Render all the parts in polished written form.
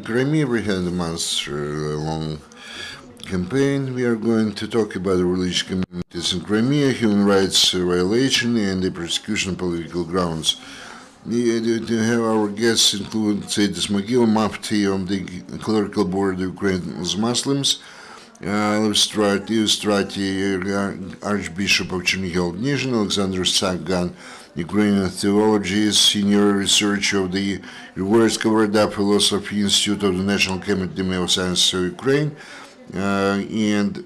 Crimea, we had a month-long campaign. We are going to talk about the religious communities in Crimea, human rights violation, and the persecution on political grounds. To have our guests include Said Ismagilov, Mufti of the Clerical Board of Ukrainian Muslims, Ievstratiy, Archbishop of Chernihiv, Nizhyn, Oleksandr Sagan, Ukrainian theologist, senior researcher of the Hryhorii Skovoroda Philosophy Institute of the National Academy of Sciences of Ukraine, and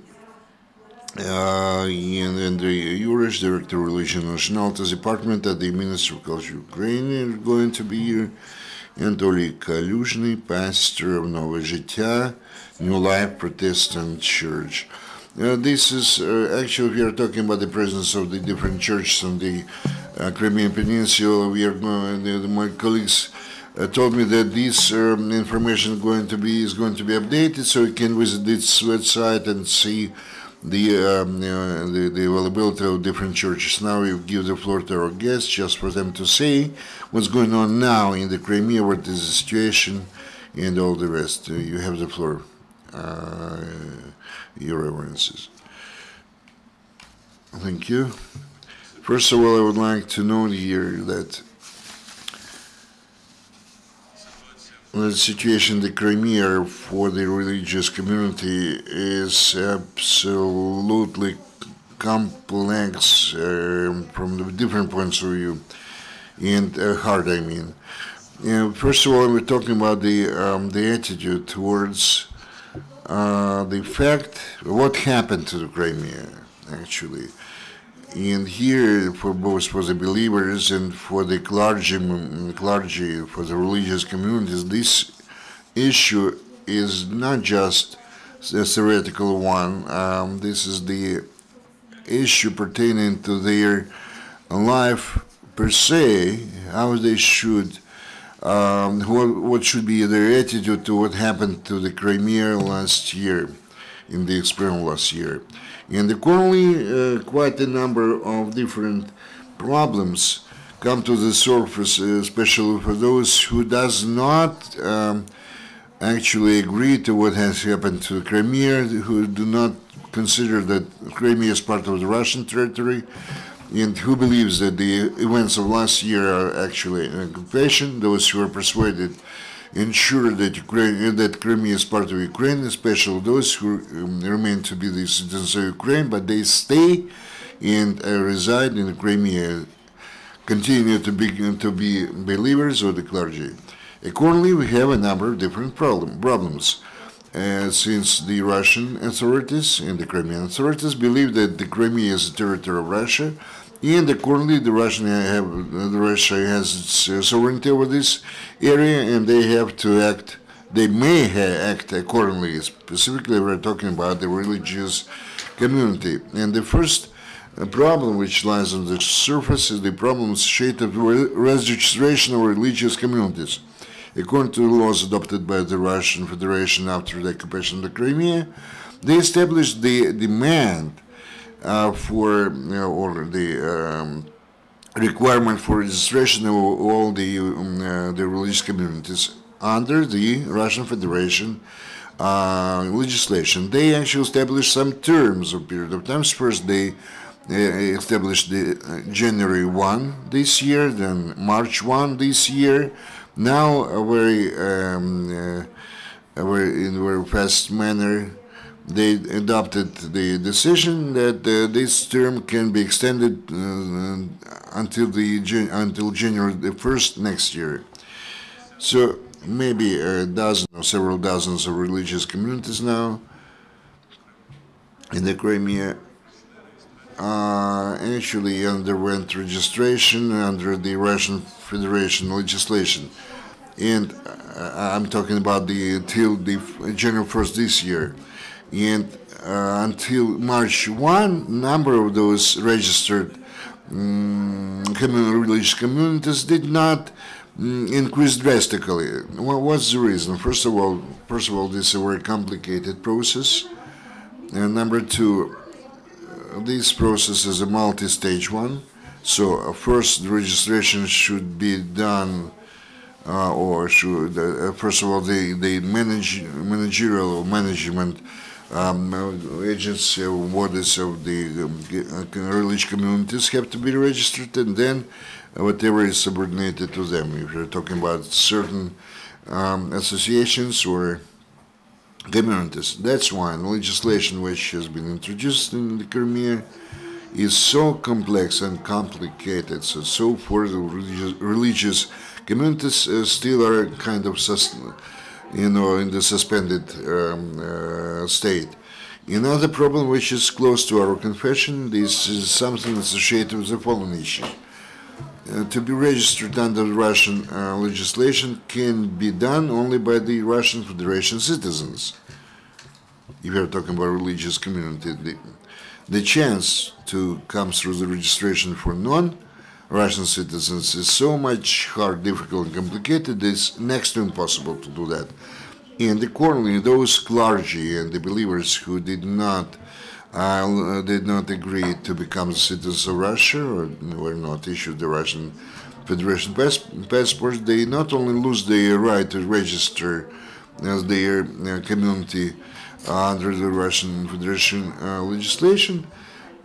Andriy Yurash, Director of Religion and Nationalities Department at the Ministry of Culture of Ukraine, are going to be here. Anatoliy Kalyuzhnyi, pastor of Nove zhuttya, New Life Protestant Church. This is actually, we are talking about the presence of the different churches on the Crimean Peninsula. We are my colleagues told me that this information is going to be updated, so you can visit this website and see the availability of different churches. Now we give the floor to our guests just for them to say what's going on now in the Crimea, what is the situation, and all the rest. You have the floor, Your Reverences. Thank you. First of all, I would like to note here that the situation in the Crimea for the religious community is absolutely complex from the different points of view, and hard, I mean. First of all, we're talking about the attitude towards the fact what happened to the Crimea, actually. And here, for both for the believers and for the clergy, for the religious communities, this issue is not just a theoretical one. This is the issue pertaining to their life per se, how they should, what should be their attitude to what happened to the Crimea last year, in the experiment last year. And accordingly, quite a number of different problems come to the surface, especially for those who does not actually agree to what has happened to Crimea, who do not consider that Crimea is part of the Russian territory, and who believes that the events of last year are actually an occupation. Those who are persuaded ensure that Crimea is part of Ukraine, especially those who remain to be the citizens of Ukraine, but they stay and reside in Crimea, continue to be believers of the clergy. Accordingly, we have a number of different problems. Since the Russian authorities and the Crimean authorities believe that the Crimea is a territory of Russia, and accordingly, Russia has its sovereignty over this area, and they have to act. They may act accordingly. Specifically, we're talking about the religious community. And the first problem which lies on the surface is the problem associated with registration of religious communities. According to the laws adopted by the Russian Federation after the occupation of the Crimea, they established the demand for or the requirement for registration of all the religious communities under the Russian Federation legislation. They actually established some terms of period of time. First, they established the January 1 this year, then March 1 this year. Now, in a very fast manner, they adopted the decision that this term can be extended until January the 1st next year. So maybe a dozen or several dozens of religious communities now in the Crimea actually underwent registration under the Russian Federation legislation. And I'm talking about until the January 1st this year. And until March 1, number of those registered religious communities did not increase drastically. Well, what's the reason? First of all, this is a very complicated process. And number two, this process is a multi-stage one. So first, the registration should be done or should, first of all, the managerial or management agents, bodies of the religious communities have to be registered, and then whatever is subordinated to them. If you're talking about certain associations or communities, that's why legislation which has been introduced in the Crimea is so complex and complicated. So for the religious communities still are kind of in the suspended state. Another problem which is close to our confession, this is something associated with the following issue. To be registered under Russian legislation can be done only by the Russian Federation citizens. If you're talking about religious community, the chance to come through the registration for non-Russian citizens is so much hard, difficult, and complicated, it's next to impossible to do that. And accordingly, those clergy and the believers who did not agree to become citizens of Russia or were not issued the Russian Federation passports, they not only lose their right to register as their community under the Russian Federation legislation,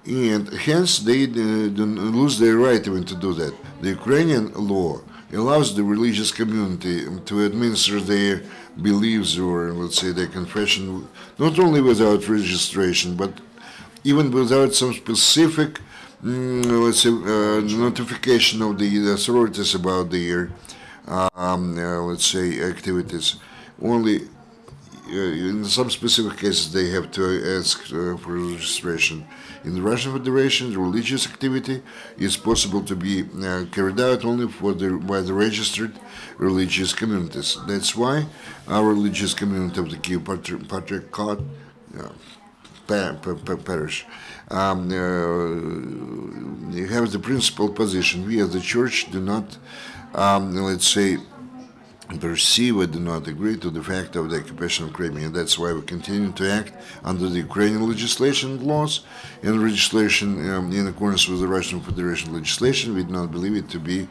and hence they lose their right even to do that. The Ukrainian law allows the religious community to administer their beliefs or, let's say, their confession, not only without registration, but even without some specific, let's say, notification of the authorities about their, let's say, activities. Only in some specific cases they have to ask for registration. In the Russian Federation, the religious activity is possible to be carried out only by the registered religious communities. That's why our religious community of the Kiev Patriarchate parish you have the principal position. We as the church do not, let's say, perceive or do not agree to the fact of the occupation of Crimea. That's why we continue to act under the Ukrainian legislation and laws and legislation in accordance with the Russian Federation legislation. We do not believe it to be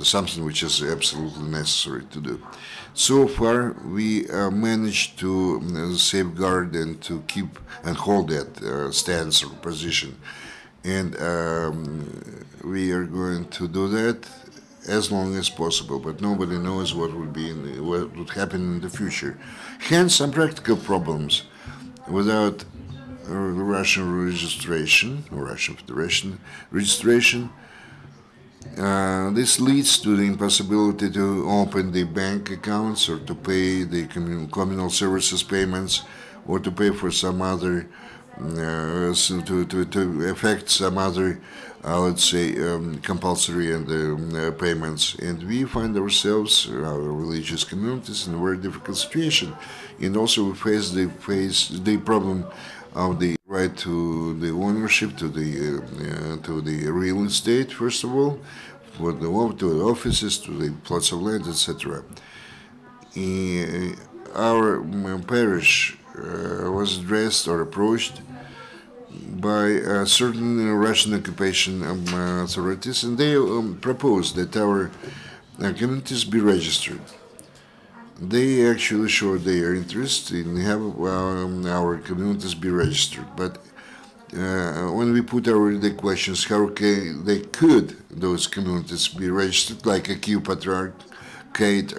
something which is absolutely necessary to do. So far, we managed to safeguard and to keep and hold that stance or position. And we are going to do that as long as possible, but nobody knows what would happen in the future. Hence, some practical problems without Russian registration or Russian Federation registration. This leads to the impossibility to open the bank accounts or to pay the communal services payments or to pay for some other, to affect some other, let's say, compulsory and payments. And we find ourselves, our religious communities, in a very difficult situation. And also we face the problem of the right to the ownership, to the real estate, first of all, to the offices, to the plots of land, etc. Our parish was addressed or approached by certain Russian occupation authorities, and they proposed that our communities be registered. They actually showed their interest in having our communities be registered, but when we put the questions, how could those communities be registered, like a Kiev Patriarchate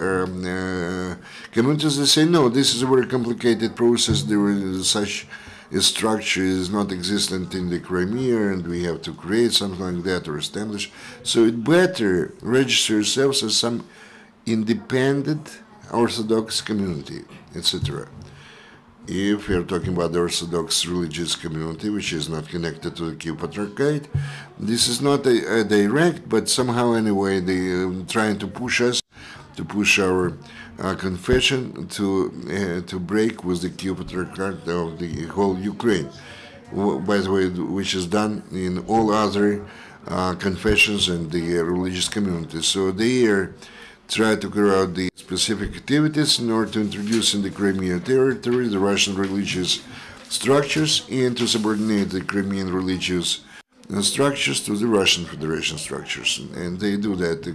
communities, they say, no, this is a very complicated process. There is such a structure is not existent in the Crimea, and we have to create something like that or establish. So it better register yourselves as some independent Orthodox community, etc. If we are talking about the Orthodox religious community, which is not connected to the Kiev Patriarchate, this is not a direct, but somehow anyway they trying to push us, to push our confession to break with the Kiev Patriarchate of the whole Ukraine, by the way, which is done in all other confessions and the religious communities. So they are try to carry out the specific activities in order to introduce in the Crimea territory the Russian religious structures and to subordinate the Crimean religious structures to the Russian Federation structures. And they do that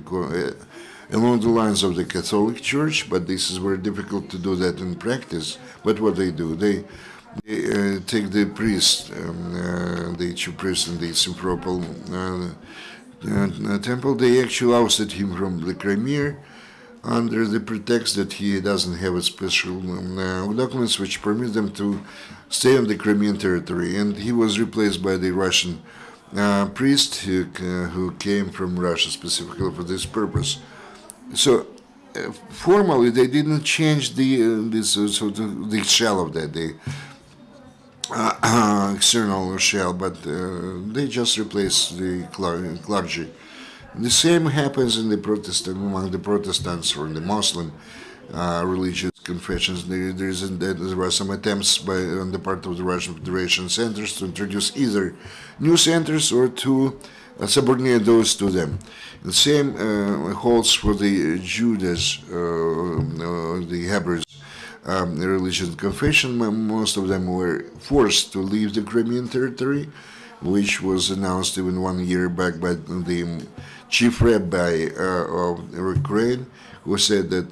along the lines of the Catholic Church, but this is very difficult to do that in practice. But what they do, they take the priest, the chief priest in the Simferopol temple, they actually ousted him from the Crimea under the pretext that he doesn't have a special documents which permit them to stay on the Crimean territory, and he was replaced by the Russian priest who came from Russia specifically for this purpose. So formally, they didn't change the shell of that, the external shell, but they just replaced the clergy. The same happens in the Protestant, among the Protestants or the Muslim religious confessions. There were some attempts on the part of the Russian Federation centers to introduce either new centers or to subordinate those to them. The same holds for the Judas, the Hebrews religious confession. Most of them were forced to leave the Crimean territory, which was announced even 1 year back by the chief rabbi of Ukraine, who said that,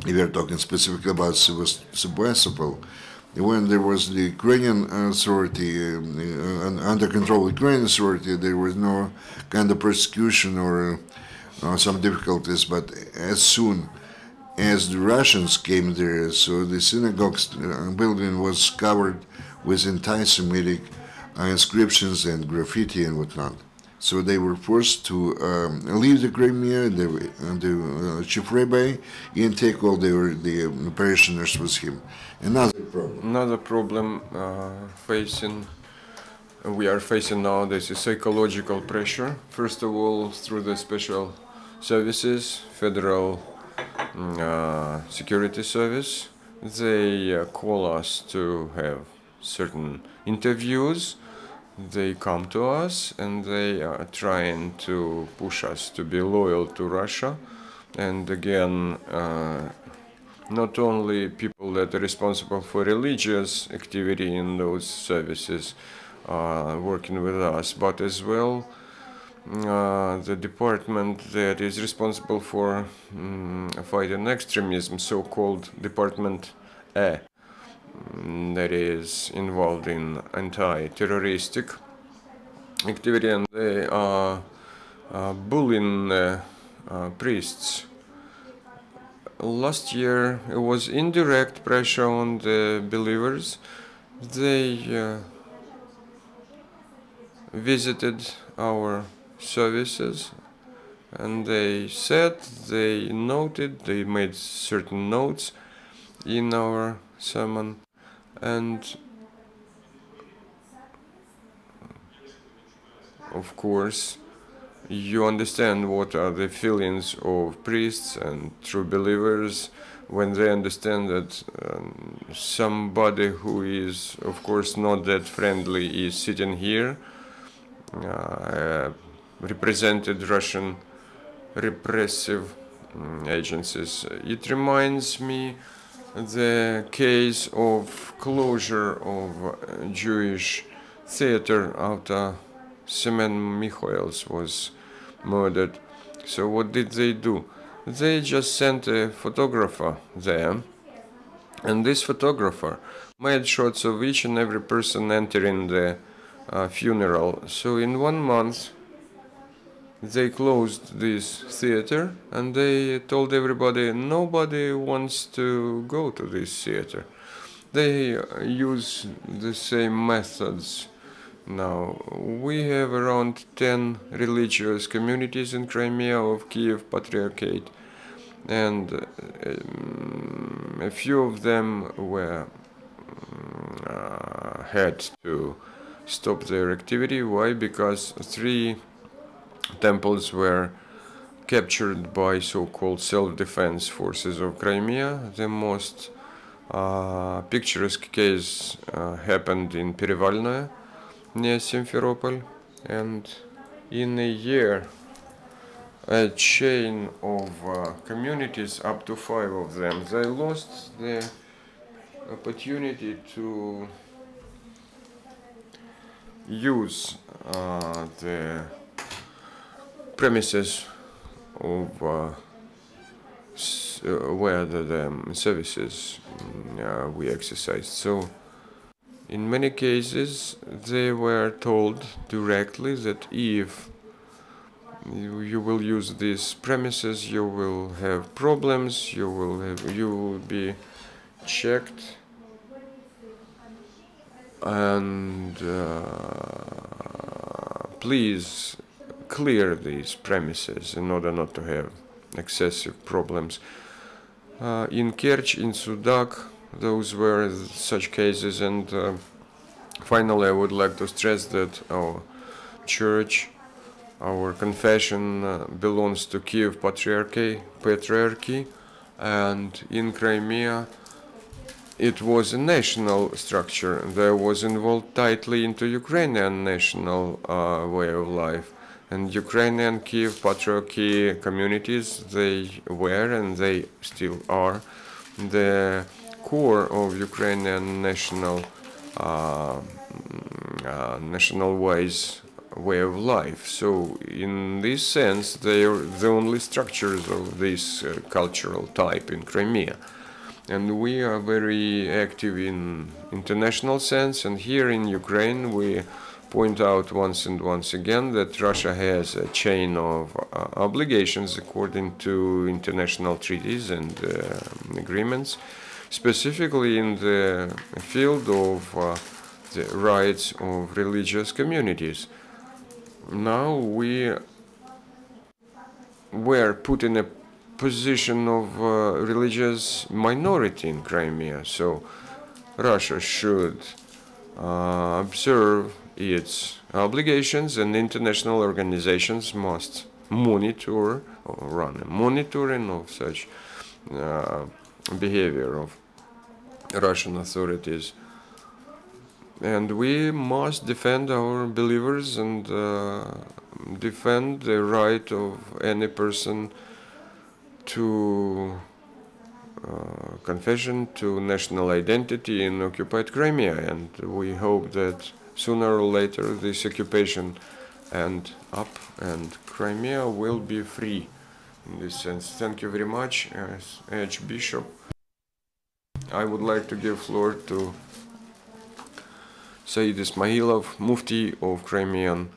if we are talking specifically about Sebastopol, when there was the Ukrainian authority, under control of the Ukrainian authority, there was no kind of persecution or some difficulties, but as soon as the Russians came there, so the synagogue building was covered with anti-Semitic inscriptions and graffiti and whatnot. So they were forced to leave the Crimea, the chief rabbi, and take all the parishioners with him. Another problem we are facing nowadays is psychological pressure. First of all, through the special services, federal security service, they call us to have certain interviews. They come to us and they are trying to push us to be loyal to Russia. And again, not only people that are responsible for religious activity in those services are working with us, but as well the department that is responsible for fighting extremism, so-called Department A, that is involved in anti-terroristic activity, and they are bullying priests. Last year it was indirect pressure on the believers. They visited our services and they said, they noted, they made certain notes in our sermon, and of course you understand what are the feelings of priests and true believers when they understand that somebody who is of course not that friendly is sitting here, represented Russian repressive agencies. It reminds me the case of closure of Jewish theater after Semen Michaels was murdered. So what did they do? They just sent a photographer there, and this photographer made shots of each and every person entering the funeral. So in 1 month they closed this theater and they told everybody nobody wants to go to this theater. They use the same methods now. We have around 10 religious communities in Crimea of Kiev Patriarchate, and a few of them were had to stop their activity. Why? Because 3 temples were captured by so-called self-defense forces of Crimea. The most picturesque case happened in Perevalnoye, near Simferopol, and in a year a chain of communities, up to 5 of them, they lost the opportunity to use the premises of where the services we exercised. So in many cases they were told directly that if you will use these premises, you will have problems, you will be checked, and please clear these premises in order not to have excessive problems. In Kerch, in Sudak, those were such cases, and finally I would like to stress that our church, our confession belongs to Kiev Patriarchy, and in Crimea it was a national structure. There was involved tightly into Ukrainian national way of life. And Ukrainian Kiev Patriarchy communities, they were and they still are the core of Ukrainian national way of life. So in this sense, they are the only structures of this cultural type in Crimea. And we are very active in international sense, and here in Ukraine we point out once again that Russia has a chain of obligations according to international treaties and agreements, specifically in the field of the rights of religious communities. Now we were put in a position of religious minority in Crimea, so Russia should observe its obligations, and international organizations must monitor or run a monitoring of such behavior of Russian authorities. And we must defend our believers and defend the right of any person to confession, to national identity in occupied Crimea, and we hope that sooner or later this occupation ends up and Crimea will be free in this sense. Thank you very much. As Archbishop, I would like to give floor to Sayyid Ismagilov, Mufti of Crimean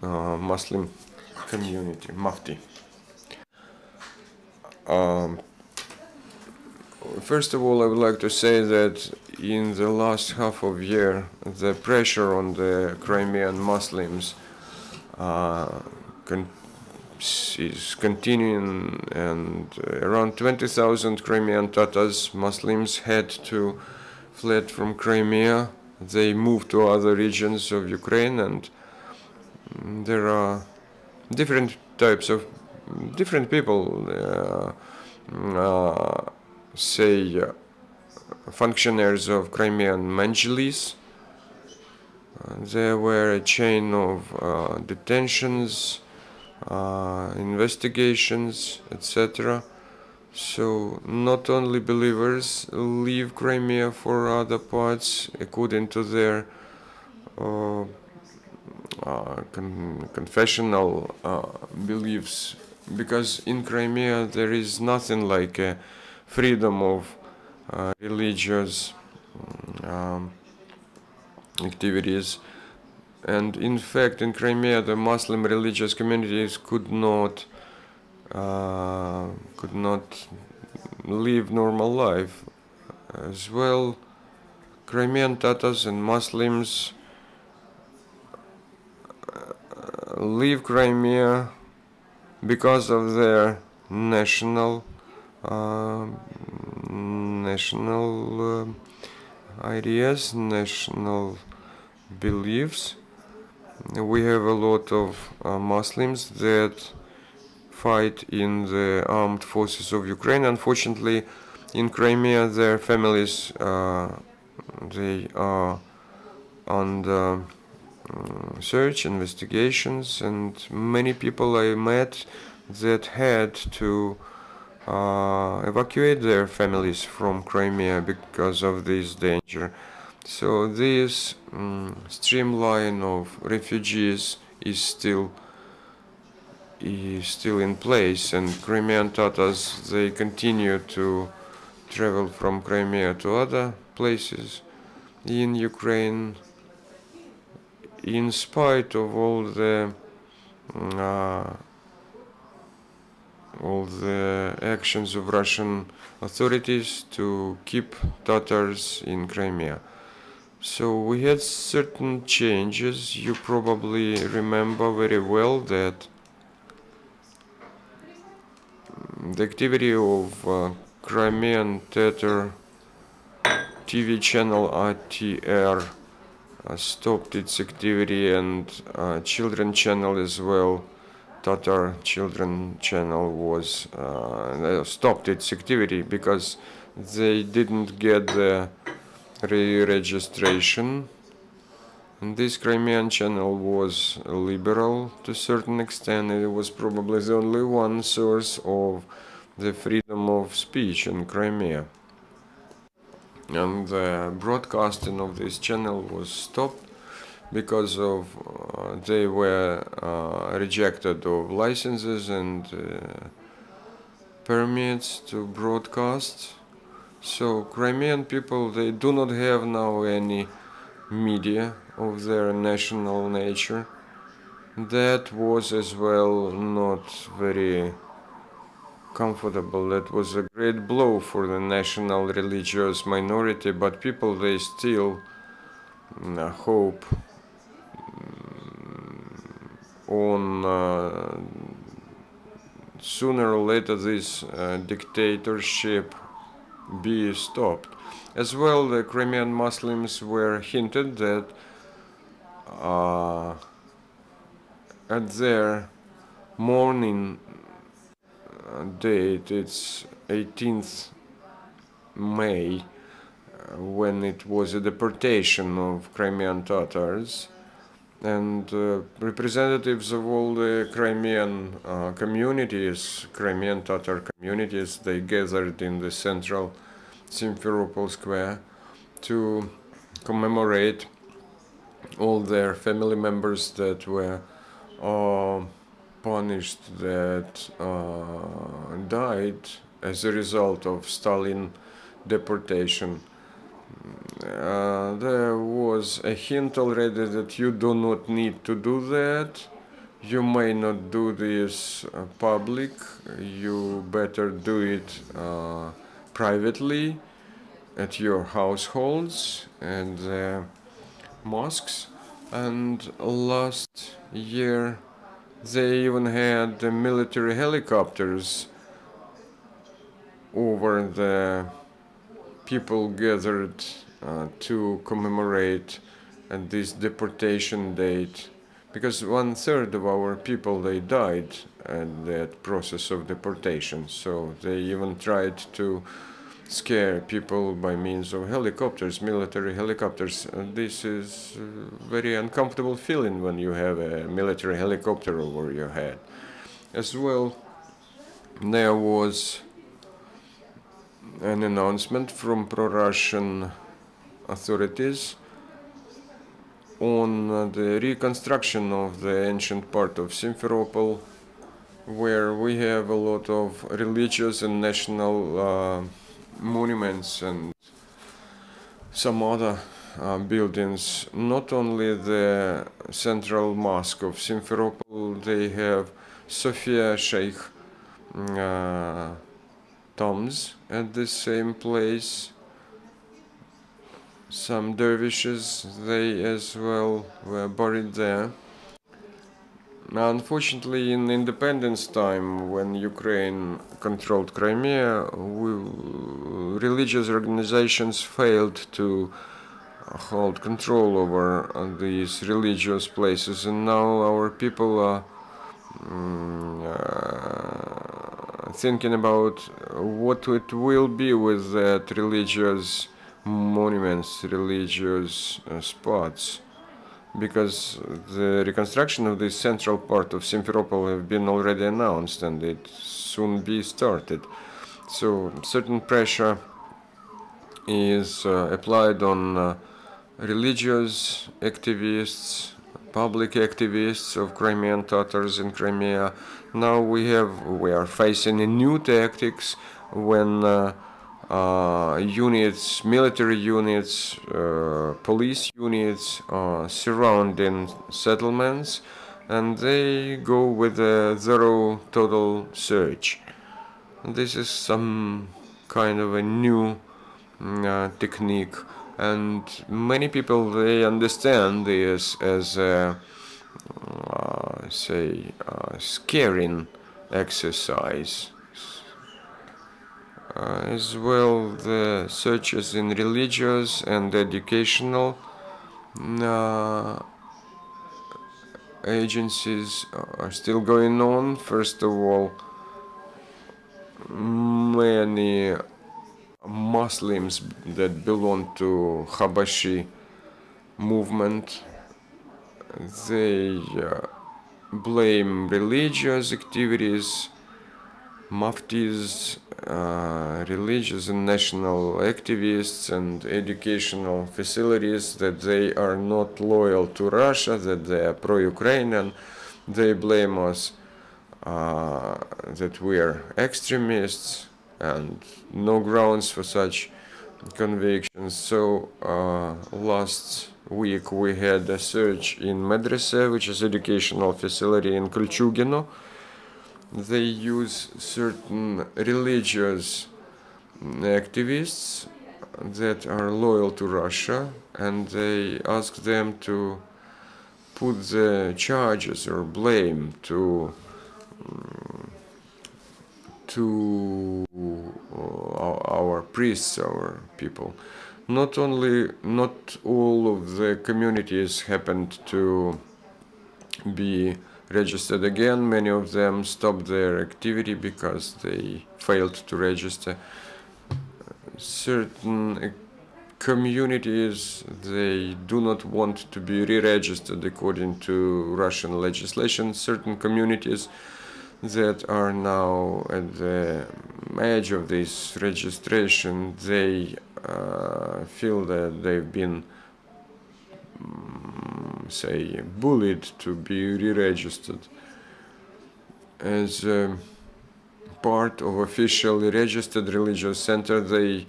Muslim community, Mufti. First of all, I would like to say that in the last half of year, the pressure on the Crimean Muslims is continuing, and around 20,000 Crimean Tatars Muslims had to fled from Crimea. They moved to other regions of Ukraine, and there are different types of different people. Say functionaries of Crimean Majlis. There were a chain of detentions, investigations, etc. So not only believers leave Crimea for other parts according to their confessional beliefs, because in Crimea there is nothing like a freedom of religious activities, and in fact in Crimea the Muslim religious communities could not live normal life as well. Crimean Tatars and Muslims leave Crimea because of their national ideas, national beliefs. We have a lot of Muslims that fight in the armed forces of Ukraine. Unfortunately, in Crimea, their families they are under search, investigations, and many people I met that had to evacuate their families from Crimea because of this danger. So this streamline of refugees is still is still in place, and Crimean Tatars, they continue to travel from Crimea to other places in Ukraine in spite of all the actions of Russian authorities to keep Tatars in Crimea. So we had certain changes. You probably remember very well that the activity of Crimean Tatar TV channel RTR stopped its activity, and children channel as well, Tatar children channel was stopped its activity because they didn't get the re-registration. And this Crimean channel was liberal to a certain extent. It was probably the only one source of the freedom of speech in Crimea. And the broadcasting of this channel was stopped because of they were rejected of licenses and permits to broadcast. So Crimean people, they do not have now any media of their national nature. That was as well not very comfortable. That was a great blow for the national religious minority, but people, they still hope on sooner or later this dictatorship be stopped. As well, the Crimean Muslims were hinted that at their mourning date, it's 18th May, when it was a deportation of Crimean Tatars, and representatives of all the Crimean communities, Crimean Tatar communities, they gathered in the central Simferopol Square to commemorate all their family members that were punished, that died as a result of Stalin deportation. There was a hint already that you do not need to do that. You may not do this public. You better do it privately at your households and mosques. And last year they even had military helicopters over the people gathered to commemorate this deportation date, because 1/3 of our people, they died at that process of deportation. So they even tried to scare people by means of helicopters, military helicopters. This is a very uncomfortable feeling when you have a military helicopter over your head. As well, there was an announcement from pro-Russian authorities on the reconstruction of the ancient part of Simferopol, where we have a lot of religious and national monuments and some other buildings. Not only the central mosque of Simferopol, they have Sophia Sheikh tombs at the same place. Some dervishes, they as well were buried there. Unfortunately, in independence time, when Ukraine controlled Crimea, religious organizations failed to hold control over these religious places, and now our people are thinking about what it will be with that religious monuments, religious spots, because the reconstruction of this central part of Simferopol have been already announced and it soon be started. So certain pressure is applied on religious activists public activists of Crimean Tatars in Crimea. Now we are facing a new tactics when units, military units, police units surrounding settlements, and they go with a thorough total search. This is some kind of a new technique, and many people, they understand this as a scaring exercise. As well, the searches in religious and educational agencies are still going on. First of all, many Muslims that belong to Habashi movement, they blame religious activities, Muftis, religious and national activists and educational facilities, that they are not loyal to Russia, that they are pro-Ukrainian. They blame us that we are extremists, and no grounds for such convictions. So last week we had a search in Medrese, which is educational facility in Kolchugino. They use certain religious activists that are loyal to Russia, and they ask them to put the charges or blame to our priests, our people. Not all of the communities happened to be registered again. Many of them stopped their activity because they failed to register. Certain communities, they do not want to be re-registered according to Russian legislation. Certain communities that are now at the edge of this registration, they feel that they've been bullied to be re-registered. As part of officially registered religious center, they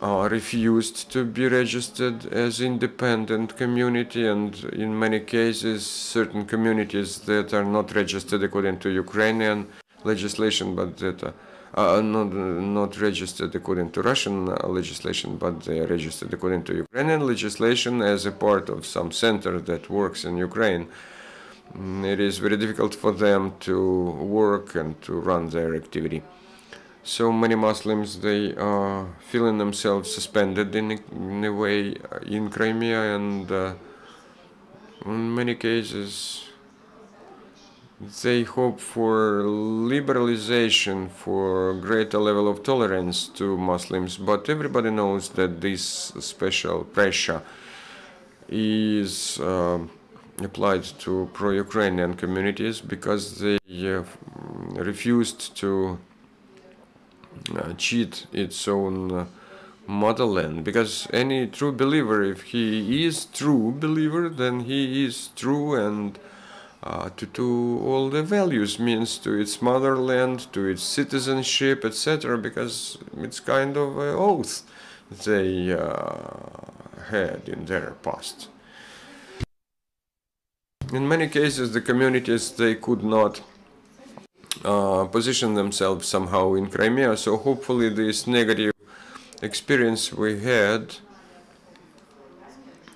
refused to be registered as independent community, and in many cases certain communities that are not registered according to Ukrainian legislation, but that are not registered according to Russian legislation, but they are registered according to Ukrainian legislation as a part of some center that works in Ukraine. It is very difficult for them to work and to run their activity. So many Muslims, they are feeling themselves suspended in a way in Crimea, and in many cases they hope for liberalization, for greater level of tolerance to Muslims. But everybody knows that this special pressure is applied to pro-Ukrainian communities because they refused to cheat its own motherland. Because any true believer, if he is true believer, then he is true and to all the values, means to its motherland, to its citizenship, etc. Because it's kind of an oath they had in their past. In many cases, the communities, they could not position themselves somehow in Crimea, so hopefully this negative experience we had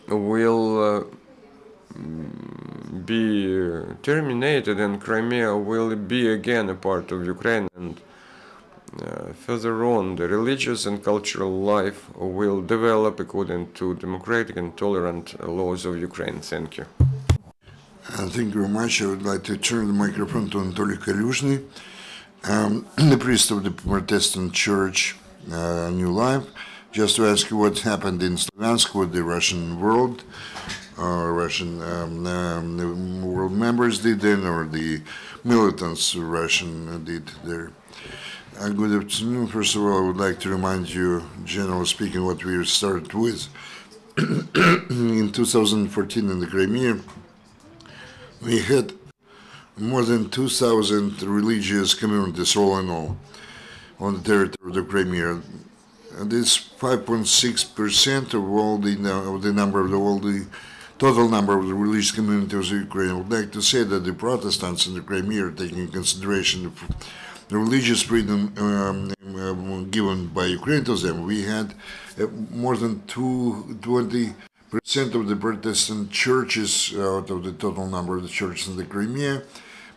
will be terminated, and Crimea will be again a part of Ukraine, and further on the religious and cultural life will develop according to democratic and tolerant laws of Ukraine. Thank you. Thank you very much. I would like to turn the microphone to Anatoliy Kalyuzhnyi, the priest of the Protestant Church, New Life, just to ask you what happened in Slaviansk, what the Russian world, Russian world members did then, or the militants Russian did there. Good afternoon. First of all, I would like to remind you, generally speaking, what we started with. In 2014 in the Crimea, we had more than 2,000 religious communities, all in all, on the territory of the Crimea. And this 5.6% of all the number of all the total number of the religious communities of Ukraine. I would like to say that the Protestants in the Crimea are taking into consideration the religious freedom given by Ukraine to them. We had more than 20% of the Protestant churches out of the total number of the churches in the Crimea.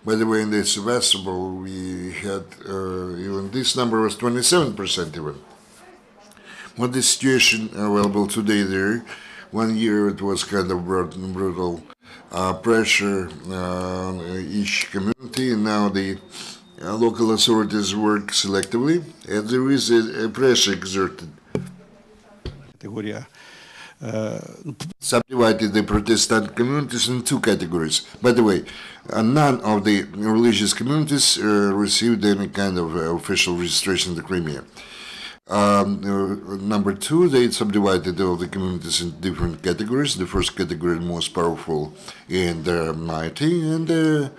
By the way, in the Sevastopol, we had even this number was 27% even. What the situation available today there? 1 year it was kind of brutal pressure on each community, and now the local authorities work selectively, and there is a pressure exerted. Subdivided the Protestant communities in two categories. By the way, none of the religious communities received any kind of official registration in the Crimea. Number two, they subdivided all the communities in different categories. The first category, the most powerful and mighty, and the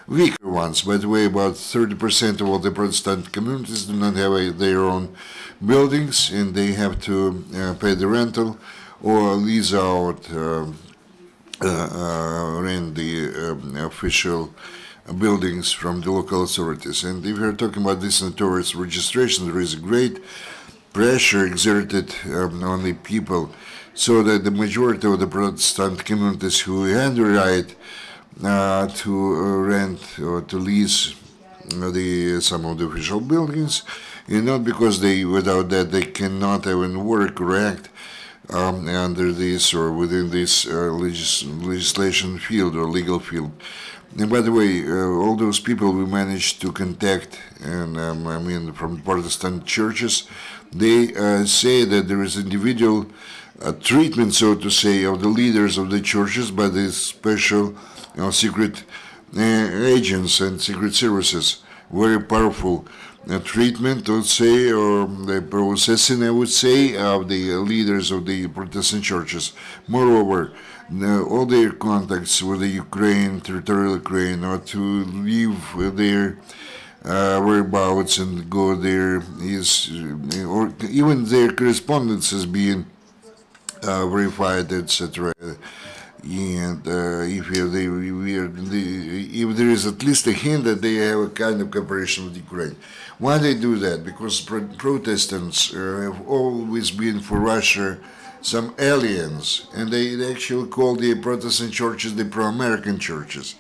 weaker ones. By the way, about 30% of all the Protestant communities do not have their own buildings, and they have to pay the rental or lease out, rent the official buildings from the local authorities. And if you're talking about this notorious registration, there is a great pressure exerted on the people, so that the majority of the Protestant communities who had the right to rent or to lease some of the official buildings, and not because without that they cannot even work or act under this or within this legislation field or legal field. And by the way, all those people we managed to contact, and I mean from Protestant churches, they say that there is individual treatment, so to say, of the leaders of the churches by these special secret agents and secret services. Very powerful treatment, I would say, or the processing, I would say, of the leaders of the Protestant churches. Moreover, all their contacts with the Ukraine, territorial Ukraine, or to live their whereabouts and go there is, or even their correspondence is being verified, etc. And if there is at least a hint that they have a kind of cooperation with Ukraine. Why they do that? Because Protestants have always been for Russia some aliens, and they actually call the Protestant churches the pro-American churches.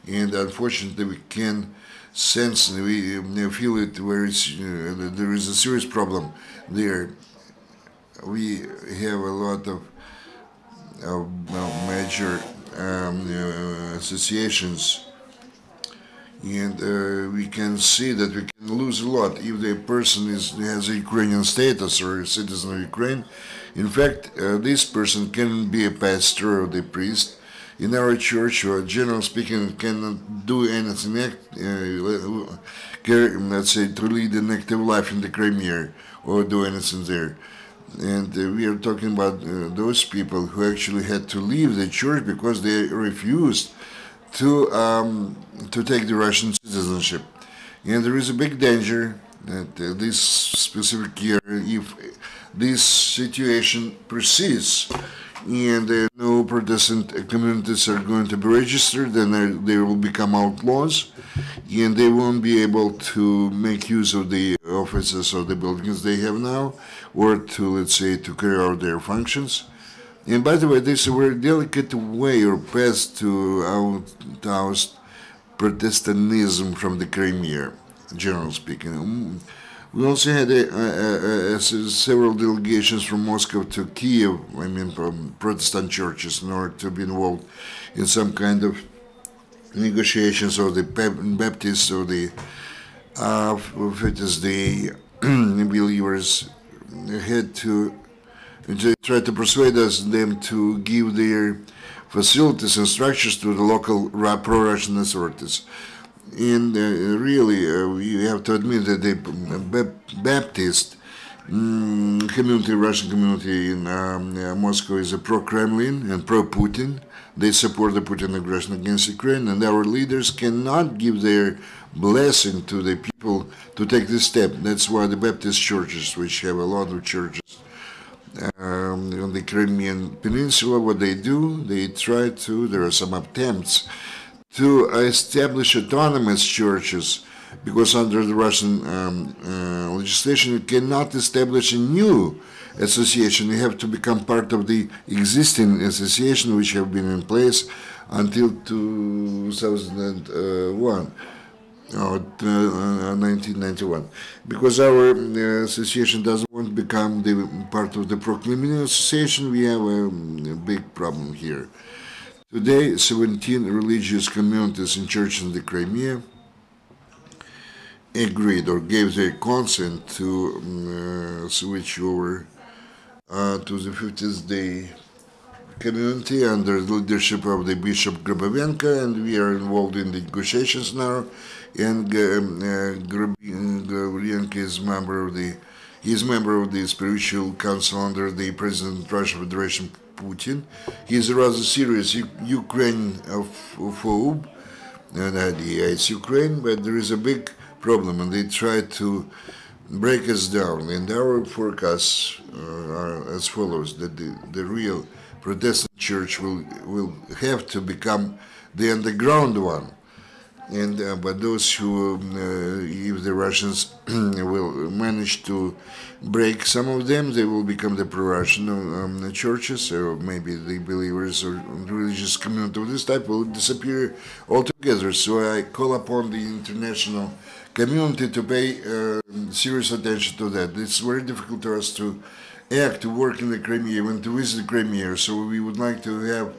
And unfortunately, we can sense, we feel it where there is a serious problem there. We have a lot of major associations, and we can see that we can lose a lot if the person has a Ukrainian status or a citizen of Ukraine. In fact, this person can be a pastor or the priest in our church, or generally speaking, cannot do anything, let's say, to lead an active life in the Crimea or do anything there. And we are talking about those people who actually had to leave the church because they refused to take the Russian citizenship. And there is a big danger that this specific year, if this situation persists and no Protestant communities are going to be registered, then they will become outlaws, and they won't be able to make use of the offices or the buildings they have now, or to, let's say, to carry out their functions. And by the way, this is a very delicate way or path to oust Protestantism from the Crimea, generally speaking. We also had several delegations from Moscow to Kiev, I mean from Protestant churches, in order to be involved in some kind of negotiations, or the Baptists or the believers had to try to persuade them to give their facilities and structures to the local pro-Russian authorities. And really, you have to admit that the Baptists community, Russian community in Moscow is a pro-Kremlin and pro-Putin. They support the Putin aggression against Ukraine, and our leaders cannot give their blessing to the people to take this step. That's why the Baptist churches, which have a lot of churches on the Crimean Peninsula, what they do, they try to, there are some attempts to establish autonomous churches, because under the Russian legislation you cannot establish a new association. You have to become part of the existing association which have been in place until 2001 or 1991, because our association doesn't want to become the part of the pro-Kremlin association. We have a big problem here. Today, 17 religious communities and churches in the Crimea agreed or gave their consent to switch over to the 50th day community under the leadership of the Bishop Grabovenko, and we are involved in the negotiations now. And Grabovenko is member of the spiritual council under the President of the Russian Federation, Putin. He is a rather serious Ukraine-phobe, and he hates Ukraine, but there is a big problem, and they try to break us down. And our forecasts are as follows: that the real Protestant church will have to become the underground one. And but those who, if the Russians will manage to break some of them, they will become the pro-Russian churches, or maybe the believers or religious community of this type will disappear altogether. So I call upon the international community to pay serious attention to that. It's very difficult for us to act, to work in the Crimea, even to visit Crimea. So we would like to have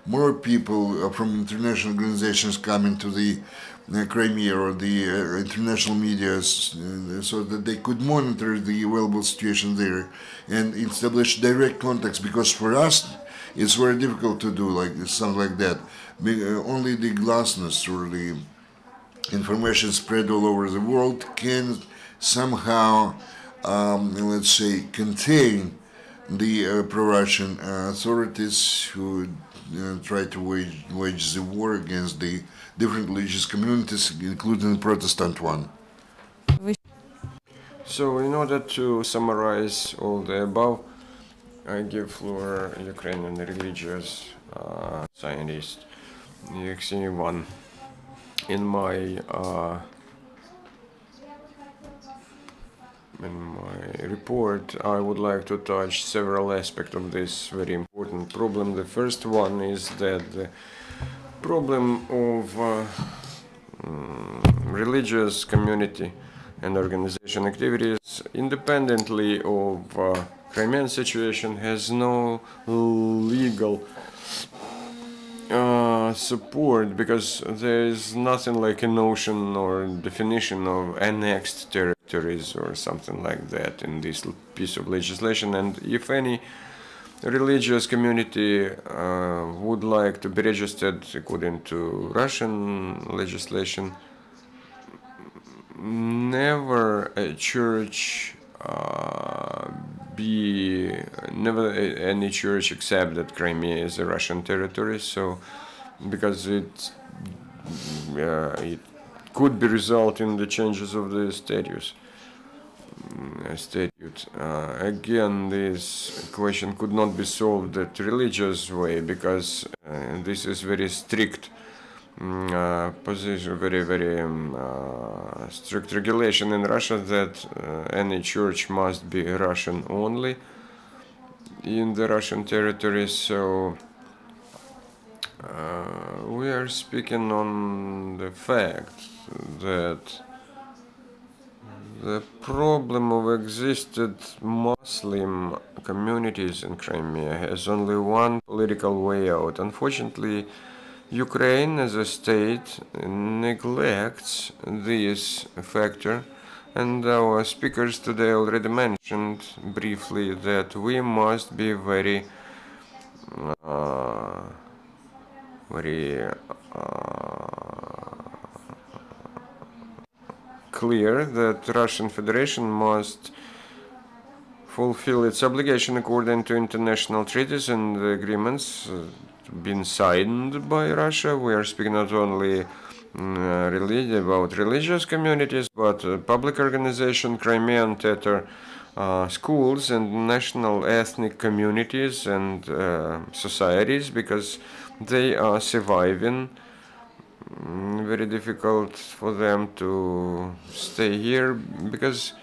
more people from international organizations coming to the Crimea or the international media, so that they could monitor the available situation there and establish direct contacts. Because for us, it's very difficult to do something like that. Only the glasnost or the information spread all over the world can somehow, let's say, contain the pro-Russian authorities who try to wage the war against the different religious communities, including the Protestant one. So, in order to summarize all the above, I give floor Ukrainian religious scientist Oleksandr Sagan. In my report, I would like to touch several aspects of this very important problem. The first one is that the problem of religious community and organization activities, independently of Crimean situation, has no legal support, because there is nothing like a notion or definition of annexed territories or something like that in this piece of legislation. And if any religious community would like to be registered according to Russian legislation, never a church never any church accept that Crimea is a Russian territory. So, because it could be result in the changes of the statute. Again, this question could not be solved that religious way, because this is very strict position, very strict regulation in Russia that any church must be Russian only in the Russian territory. So we are speaking on the fact that the problem of existed Muslim communities in Crimea has only one political way out. Unfortunately, Ukraine as a state neglects this factor, and our speakers today already mentioned briefly that we must be very clear that Russian Federation must fulfill its obligation according to international treaties and agreements been signed by Russia. We are speaking not only about religious communities, but public organization, Crimean Tatar schools and national ethnic communities and societies, because they are surviving. Very difficult for them to stay here, because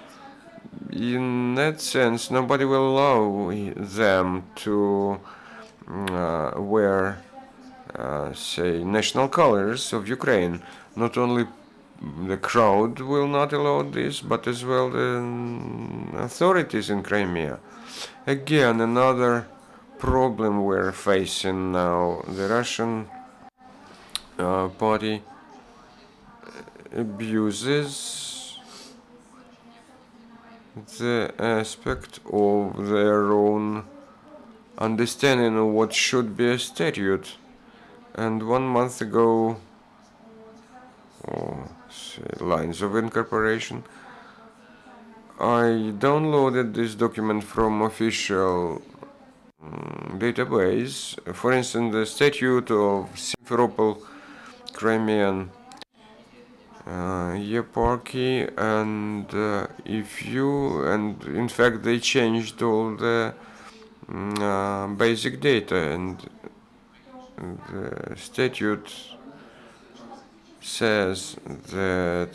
in that sense nobody will allow them to wear say national colors of Ukraine. Not only the crowd will not allow this, but as well the authorities in Crimea. Again, another problem we're facing now. The Russian party abuses the aspect of their own understanding of what should be a statute. And 1 month ago, lines of incorporation, I downloaded this document from official database. For instance, the statute of Simferopol Crimean eparchy, and in fact they changed all the basic data, and the statute says that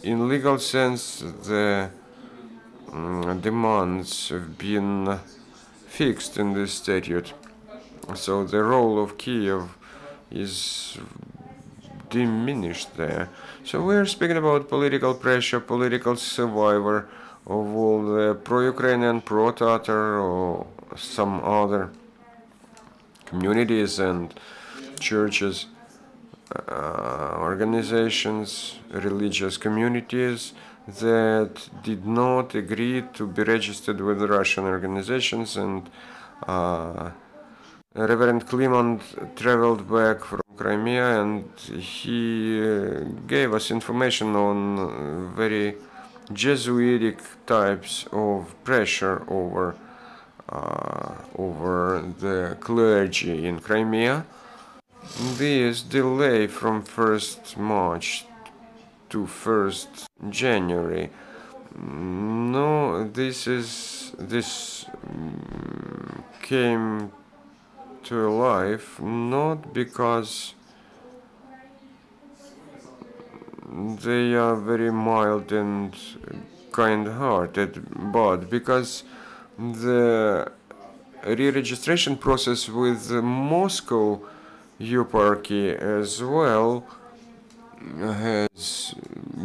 in legal sense the demands have been fixed in this statute, so the role of Kiev is diminished there. So we're speaking about political pressure, political survivor of all the pro-Ukrainian, pro-Tatar or some other communities and churches, organizations, religious communities that did not agree to be registered with the Russian organizations. And Reverend Clement traveled back from Crimea, and he gave us information on very Jesuitic types of pressure over the clergy in Crimea. This delay from 1st March to 1st January. No, this came to life not because they are very mild and kind-hearted, but because the re-registration process with the Moscow eparchy as well has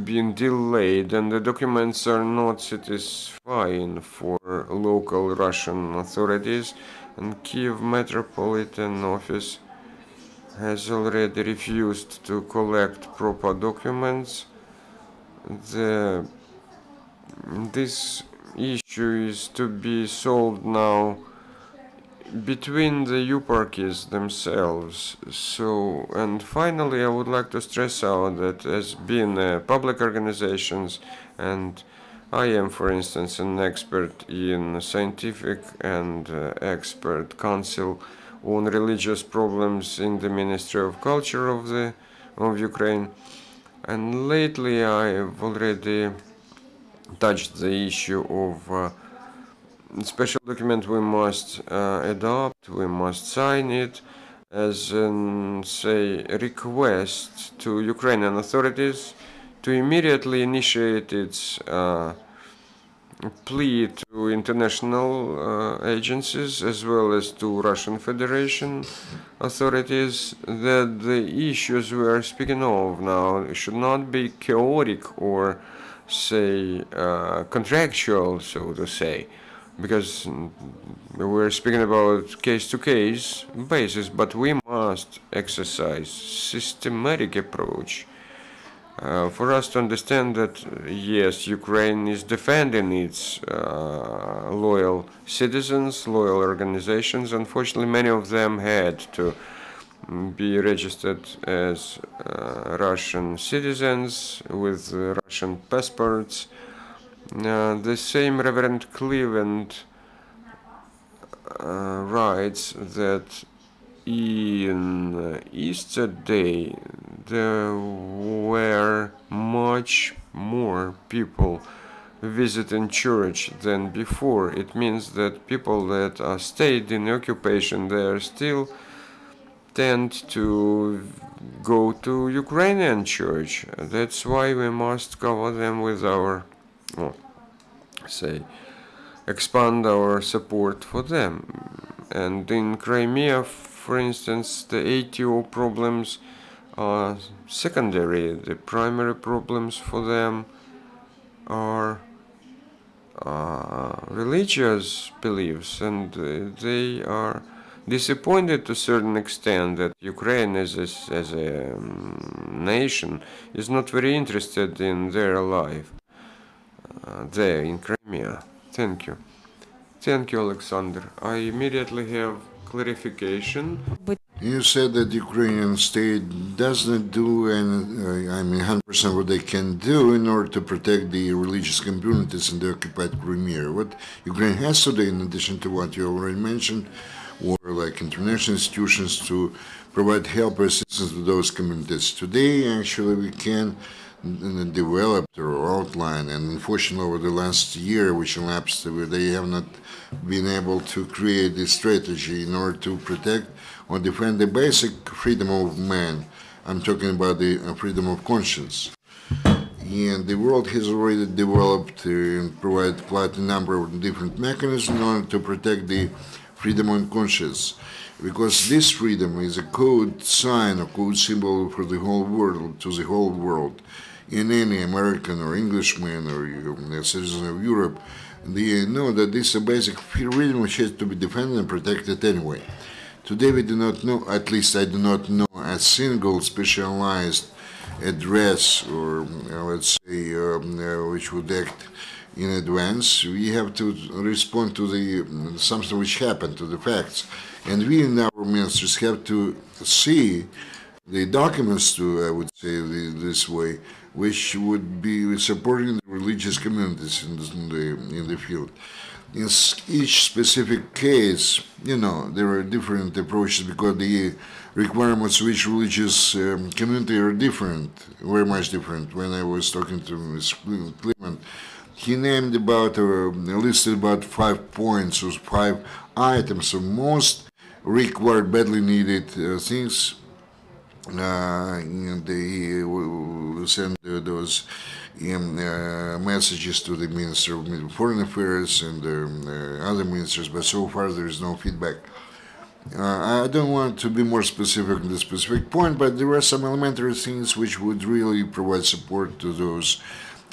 been delayed, and the documents are not satisfying for local Russian authorities, and Kiev Metropolitan Office has already refused to collect proper documents. This issue is to be solved now between the eparchies themselves. So, and finally, I would like to stress out that as being public organizations, and I am, for instance, an expert in scientific and expert council on religious problems in the Ministry of Culture of Ukraine, and lately I have already touched the issue of special document we must adopt, we must sign it as an, say, request to Ukrainian authorities to immediately initiate its plea to international agencies as well as to Russian Federation authorities that the issues we are speaking of now should not be chaotic or, say, contractual, so to say, because we're speaking about case-to-case basis, but we must exercise systematic approach for us to understand that, yes, Ukraine is defending its loyal citizens, loyal organizations. Unfortunately, many of them had to be registered as Russian citizens with Russian passports, The same Reverend Cleveland writes that in Easter Day there were much more people visiting church than before. It means that people that are stayed in occupation there still tend to go to Ukrainian church. That's why we must cover them with our, expand our support for them. And in Crimea, for instance, the ATO problems are secondary. The primary problems for them are religious beliefs, and they are disappointed to a certain extent that Ukraine as a nation is not very interested in their life there in Crimea. Thank you. Thank you, Oleksandr. I immediately have clarification. You said that the Ukrainian state does not do, and 100% what they can do in order to protect the religious communities in the occupied Crimea. What Ukraine has today, in addition to what you already mentioned, or like international institutions to provide help or assistance to those communities. Today, actually, we can develop or outline, and unfortunately, over the last year, which elapsed, they have not been able to create this strategy in order to protect or defend the basic freedom of man. I'm talking about the freedom of conscience. And the world has already developed and provided quite a number of different mechanisms in order to protect the freedom of conscience. Because this freedom is a code sign or code symbol for the whole world, to the whole world. In any American or Englishman or a citizen of Europe, they know that this is a basic freedom which has to be defended and protected anyway. Today we do not know, at least I do not know, a single specialized address or let's say which would act in advance. We have to respond to the something which happened, to the facts, and we in our ministries have to see the documents, to I would say this way, which would be supporting the religious communities in the field. In each specific case, there are different approaches because the requirements of each religious community are different, very much different. When I was talking to Ms. Clement, he named listed about 5 points or 5 items of most required, badly needed things. And he will send those messages to the Minister of Foreign Affairs and other ministers, but so far there is no feedback. I don't want to be more specific on this specific point, but there are some elementary things which would really provide support to those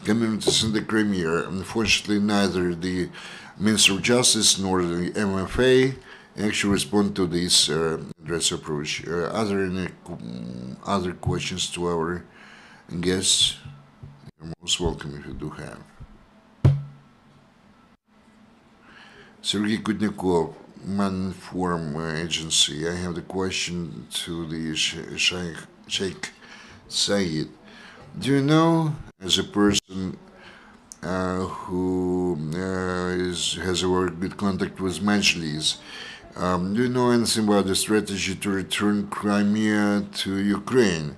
communities in the Crimea. Unfortunately, neither the Minister of Justice nor the MFA actually respond to this address approach. Are there any other questions to our guests? You're most welcome if you do have. Sergei Kudnikov, Man-Inform Agency. I have the question to the Sheikh Sayed. Do you know, as a person who has a very good contact with Majlis, do you know anything about the strategy to return Crimea to Ukraine?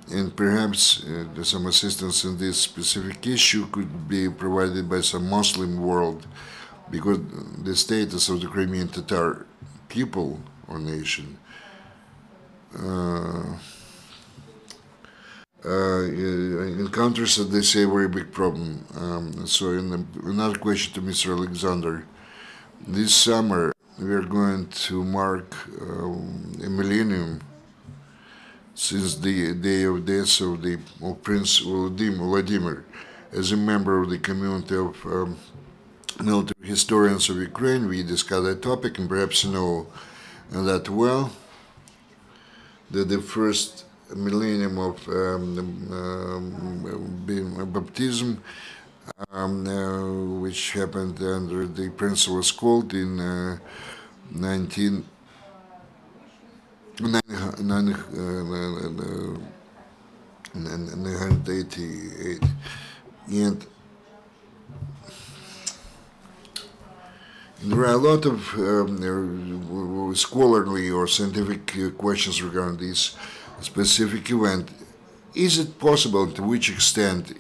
And perhaps some assistance in this specific issue could be provided by some Muslim world, because the status of the Crimean Tatar people or nation encounters, as they say, a very big problem. So another question to Mr. Alexander. This summer we are going to mark a millennium since the day of death of Prince Vladimir. As a member of the community of military historians of Ukraine, we discussed that topic, and perhaps you know that well, that the first millennium of baptism, which happened under the Prince was called in 1988, and There are a lot of scholarly or scientific questions regarding this specific event. Is it possible, to which extent,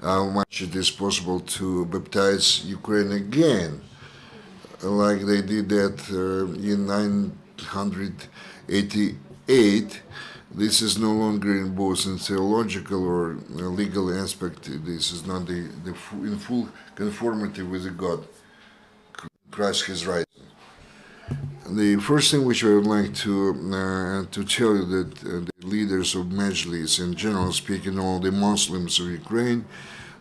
how much it is possible to baptize Ukraine again, like they did that in 988? This is no longer in both in theological or legal aspect. This is not in full conformity with the God. Christ has right. The first thing which I would like to tell you that the leaders of Majlis, in general speaking, all the Muslims of Ukraine,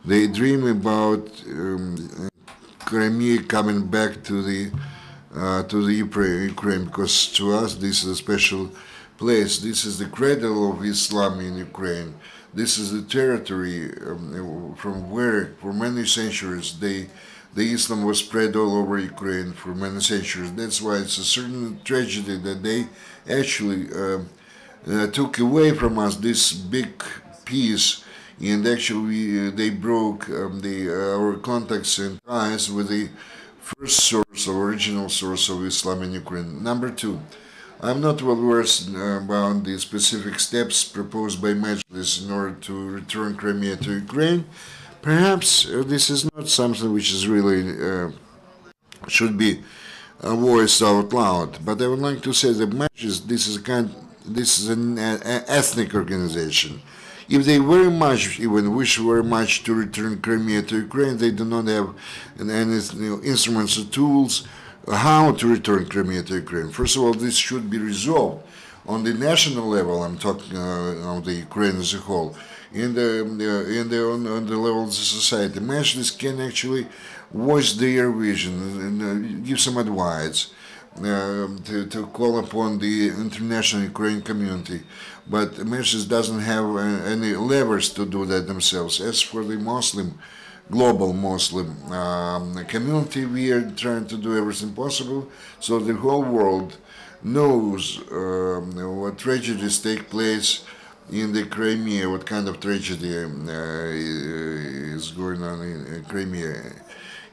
they dream about Crimea coming back to the Ukraine, because to us this is a special place. This is the cradle of Islam in Ukraine. This is the territory from where, for many centuries, the Islam was spread all over Ukraine for many centuries. That's why it's a certain tragedy that they actually took away from us this big piece, and actually they broke our contacts and ties with the first source, or original source of Islam in Ukraine. Number two, I'm not well versed about the specific steps proposed by Majlis in order to return Crimea to Ukraine. Perhaps this is not something which is really should be voiced out loud. But I would like to say that Majlis, this is an ethnic organization. If they very much, even wish very much to return Crimea to Ukraine, they do not have any instruments or tools how to return Crimea to Ukraine. First of all, this should be resolved on the national level. I'm talking of the Ukraine as a whole. On the level of the society, Majlis can actually voice their vision and give some advice to call upon the international Ukrainian community. But Majlis doesn't have any levers to do that themselves. As for the global Muslim community, we are trying to do everything possible so the whole world knows what tragedies take place in the Crimea, what kind of tragedy is going on in Crimea.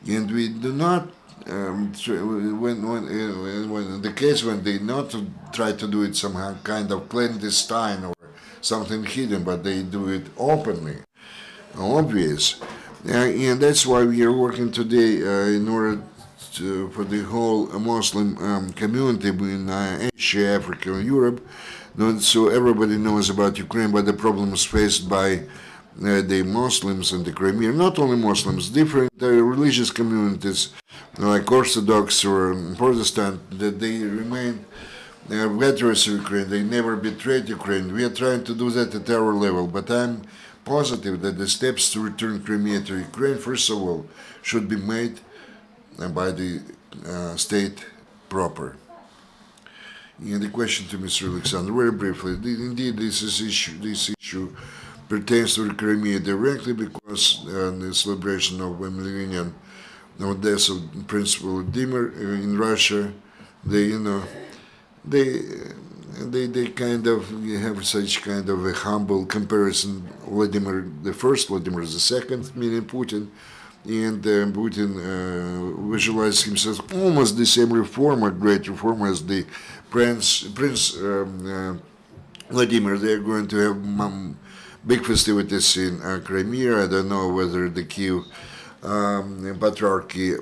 And we do not, when the case when they not try to do it somehow kind of clandestine or something hidden, but they do it openly, obvious. And that's why we are working today in order for the whole Muslim community in Asia, Africa, and Europe, so everybody knows about Ukraine, but the problems faced by the Muslims and the Crimea, not only Muslims, different religious communities like Orthodox or Protestant, that they remain veterans of Ukraine. They never betrayed Ukraine. We are trying to do that at our level, but I'm positive that the steps to return Crimea to Ukraine, first of all, should be made by the state proper. And the question to Mr. Oleksandr, very briefly, indeed this issue pertains to the Crimea directly, because the celebration of the millennium of death of Prince Vladimir in Russia, they kind of have such kind of a humble comparison. Vladimir the First, Vladimir the Second, meaning Putin, and Putin visualized himself almost the same reformer, great reformer, as the Prince Vladimir. They're going to have big festivities in Crimea. I don't know whether the Kiev Patriarchy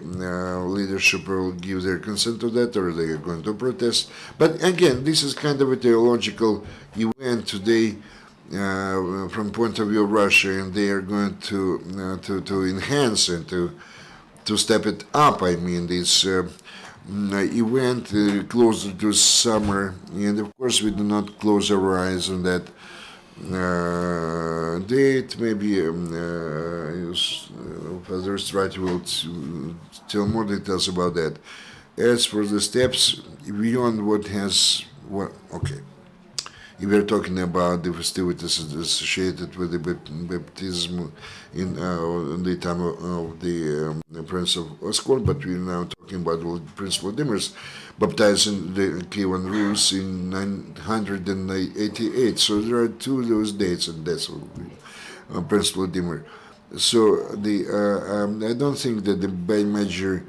leadership will give their consent to that, or they are going to protest. But again, this is kind of a theological event today from point of view of Russia, and they are going to enhance and to step it up. I mean, this event closer to summer, and of course we do not close our eyes on that date. Maybe Father Ievstratiy will tell more details about that. As for the steps beyond okay. If we are talking about the festivities associated with the baptism in the time of the Prince of Oscorn, but we are now talking about Prince Vladimir's baptized in the Kievan Rus in 988. So there are two of those dates, and that's Prince Vladimir. So I don't think that the by major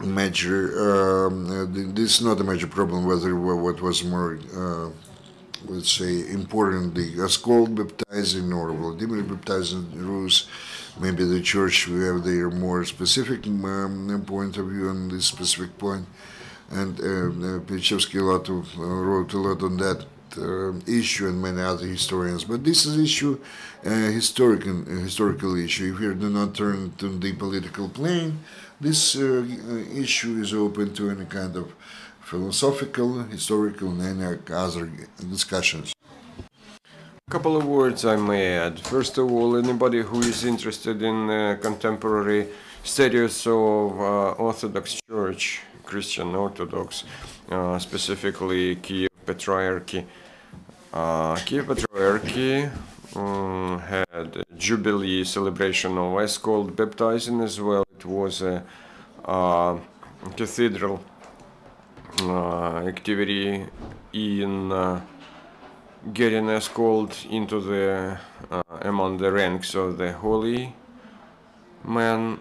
this is not a major problem. Whether what was more, let's say, important, the Askol baptizing or Vladimir baptizing rules. Maybe the church will have their more specific point of view on this specific point. And Pichevsky wrote a lot on that issue, and many other historians. But this is issue, historical issue. If you do not turn to the political plane, this issue is open to any kind of philosophical, historical, and any other discussions. A couple of words I may add. First of all, anybody who is interested in contemporary status of Orthodox Church, Christian Orthodox, specifically Kiev Patriarchy. Kiev Patriarchy had a Jubilee celebration of Askol baptizing as well. It was a cathedral activity in getting Askol into the among the ranks of the holy men.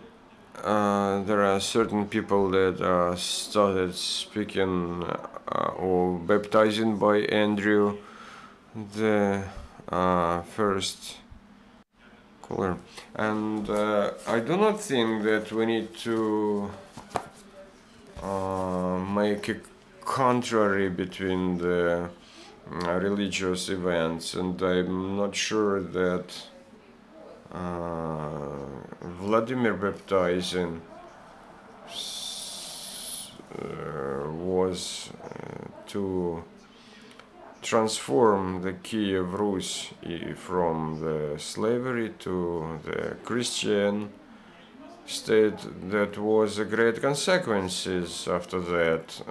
There are certain people that started speaking or baptizing by Andrew, the first caller. And I do not think that we need to make a contrary between the religious events, and I'm not sure that Vladimir baptizing was to transform the Kiev Rus from the slavery to the Christian state. That was a great consequences after that.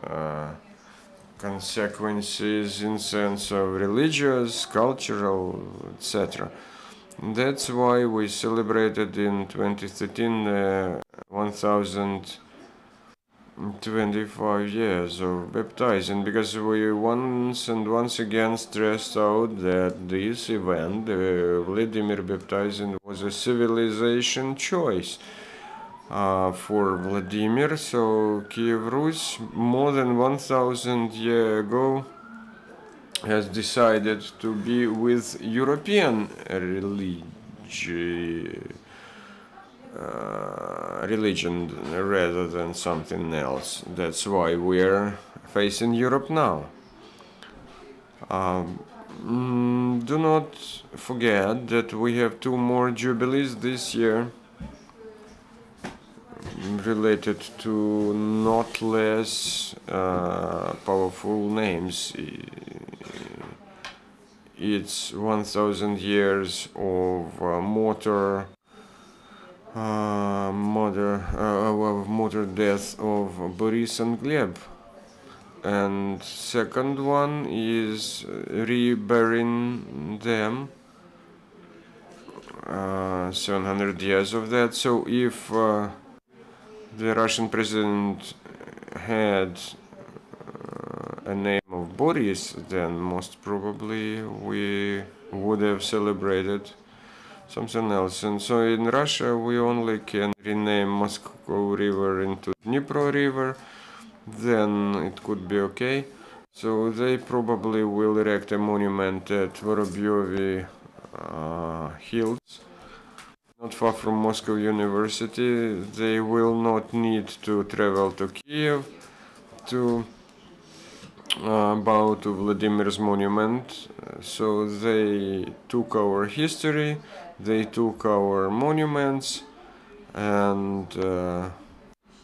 Consequences in sense of religious, cultural, etc. That's why we celebrated in 2013 1025 years of baptizing, because we once again stressed out that this event, Vladimir baptizing, was a civilization choice for Vladimir. So Kiev Rus, more than 1000 years ago, has decided to be with European religion rather than something else. That's why we're facing Europe now. Do not forget that we have 2 more jubilees this year, related to not less powerful names. It's 1000 years of motor death of Boris and Gleb, and second one is reburying them, 700 years of that. So if the Russian president had a name of Boris, then most probably we would have celebrated something else. And so in Russia we only can rename Moscow River into Dnipro River, then it could be okay. So they probably will erect a monument at Vorobyovy Hills, not far from Moscow University. They will not need to travel to Kiev to bow to Vladimir's monument. So they took our history, they took our monuments, and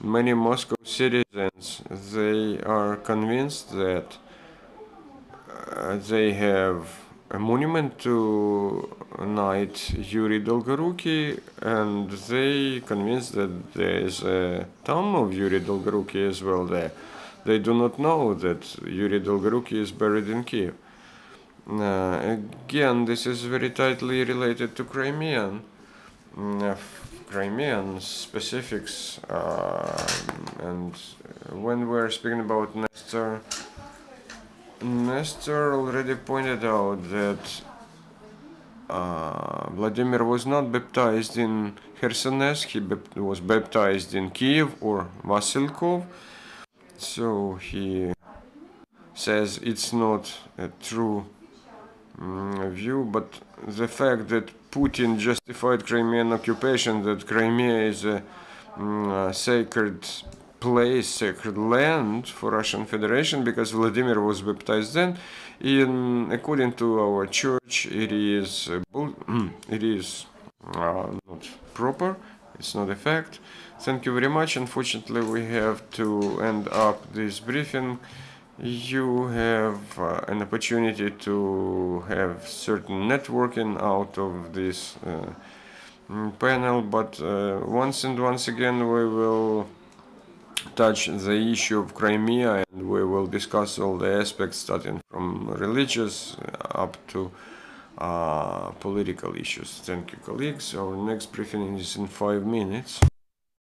many Moscow citizens, they are convinced that they have a monument to Knight Yuri Dolgoruki, and they convinced that there is a tomb of Yuri Dolgoruki as well there. They do not know that Yuri Dolgoruki is buried in Kiev. Again, this is very tightly related to Crimean specifics, and when we're speaking about Nestor already pointed out that Vladimir was not baptized in Khersonesk, he was baptized in Kiev or Vasilkov. So he says it's not a true view, but the fact that Putin justified Crimean occupation, that Crimea is a sacred place, sacred land for Russian Federation, because Vladimir was baptized then, according to our church, it is not proper, it's not a fact. Thank you very much. Unfortunately, we have to end up this briefing. You have an opportunity to have certain networking out of this panel, but once again we will touch the issue of Crimea, and we will discuss all the aspects starting from religious up to political issues. Thank you, colleagues. Our next briefing is in 5 minutes.